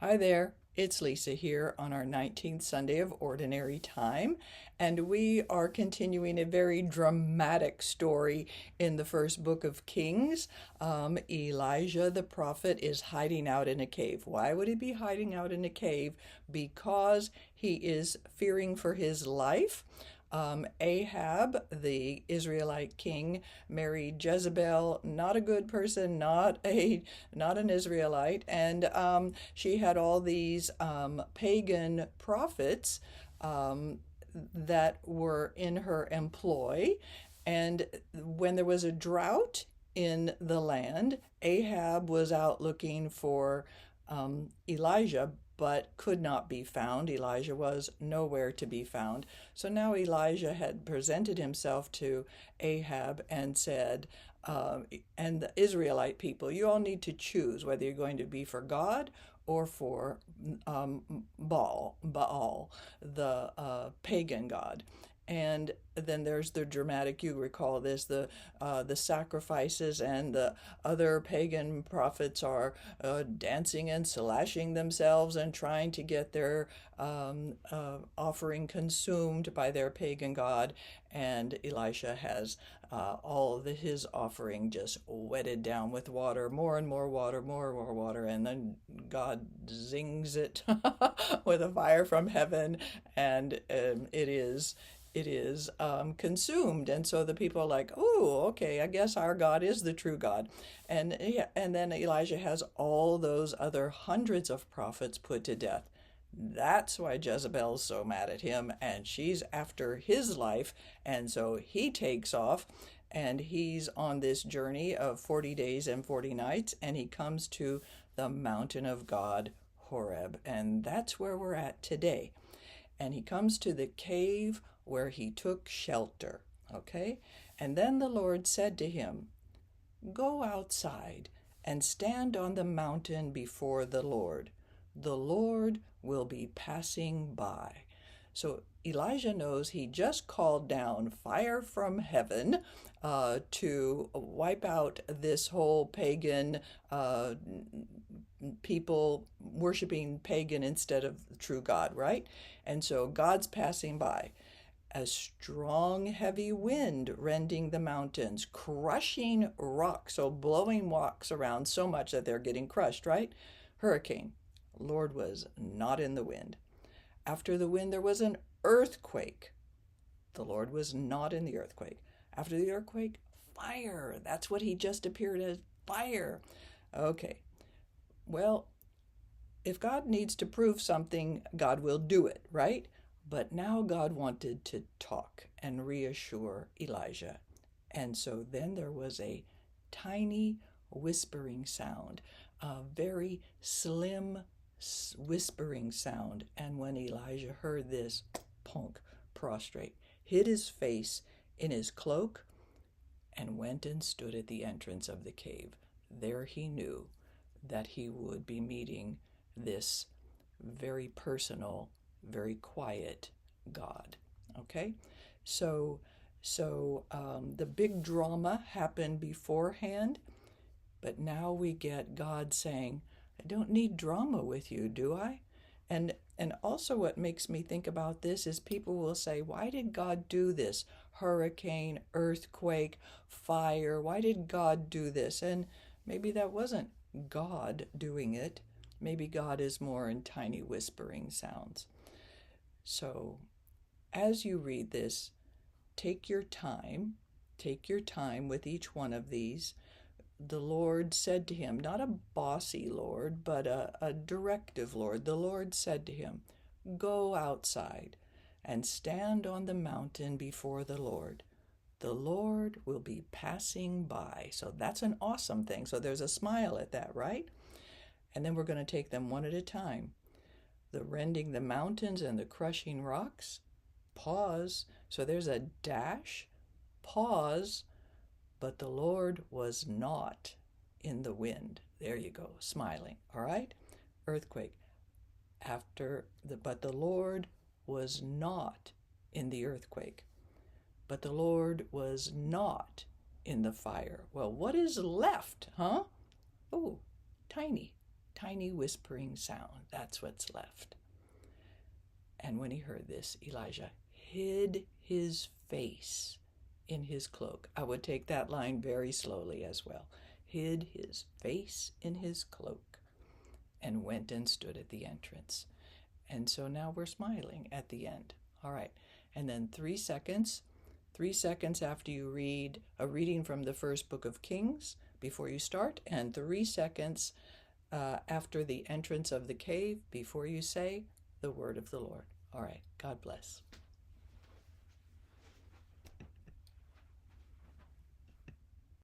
Hi there, it's Lisa here on our 19th Sunday of Ordinary Time, and we are continuing a very dramatic story in the first book of Kings. Elijah the prophet is hiding out in a cave. Why would he be hiding out in a cave? Because he is fearing for his life. Ahab, the Israelite king, married Jezebel, not a good person, not an Israelite, and she had all these pagan prophets that were in her employ. And when there was a drought in the land, Ahab was out looking for Elijah, but could not be found. Elijah was nowhere to be found. So now Elijah had presented himself to Ahab and said, and the Israelite people, you all need to choose whether you're going to be for God or for Baal, the pagan god. And then there's the dramatic, you recall this, the sacrifices, and the other pagan prophets are dancing and slashing themselves and trying to get their offering consumed by their pagan god. And Elisha has all of his offering just wetted down with water, more and more water, more and more water, and then God zings it with a fire from heaven, and it is consumed. And so the people are like, oh, okay, I guess our God is the true God. And then Elijah has all those other hundreds of prophets put to death. That's why Jezebel's so mad at him, and she's after his life. And so he takes off, and he's on this journey of 40 days and 40 nights, and he comes to the mountain of God, Horeb. And that's where we're at today. And he comes to the cave where he took shelter. Okay? And then the Lord said to him, go outside and stand on the mountain before the Lord. The Lord will be passing by. So Elijah knows he just called down fire from heaven to wipe out this whole pagan people worshiping pagan instead of the true God, right? And so God's passing by. A strong, heavy wind rending the mountains, crushing rocks, so blowing rocks around so much that they're getting crushed, right? Hurricane. Lord was not in the wind. After the wind, there was an earthquake. The Lord was not in the earthquake. After the earthquake, fire. That's what he just appeared as, fire. Okay. Well, if God needs to prove something, God will do it, right? But now God wanted to talk and reassure Elijah. And so then there was a tiny whispering sound, a very slim whispering sound. And when Elijah heard this, punk, prostrate, hid his face in his cloak, and went and stood at the entrance of the cave. There he knew that he would be meeting this very personal, very quiet God. Okay, so the big drama happened beforehand, but now we get God saying, I don't need drama with you, do I? And also what makes me think about this is people will say, why did God do this? Hurricane, earthquake, fire, why did God do this? And maybe that wasn't God doing it. Maybe God is more in tiny whispering sounds. So as you read this, take your time. Take your time with each one of these. The Lord said to him, not a bossy Lord, but a directive Lord. The Lord said to him, go outside and stand on the mountain before the Lord. The Lord will be passing by. So that's an awesome thing. So there's a smile at that, right? And then we're going to take them one at a time. The rending the mountains and the crushing rocks, pause. So there's a dash, pause, but the Lord was not in the wind. There you go, smiling, all right? Earthquake. But the Lord was not in the earthquake. But the Lord was not in the fire. Well, what is left, huh? Oh, tiny, tiny whispering sound. That's what's left. And when he heard this, Elijah hid his face in his cloak. I would take that line very slowly as well. Hid his face in his cloak and went and stood at the entrance. And so now we're smiling at the end. All right. And then 3 seconds after you read a reading from the first book of Kings before you start, and 3 seconds after the entrance of the cave before you say the word of the Lord. All right. God bless.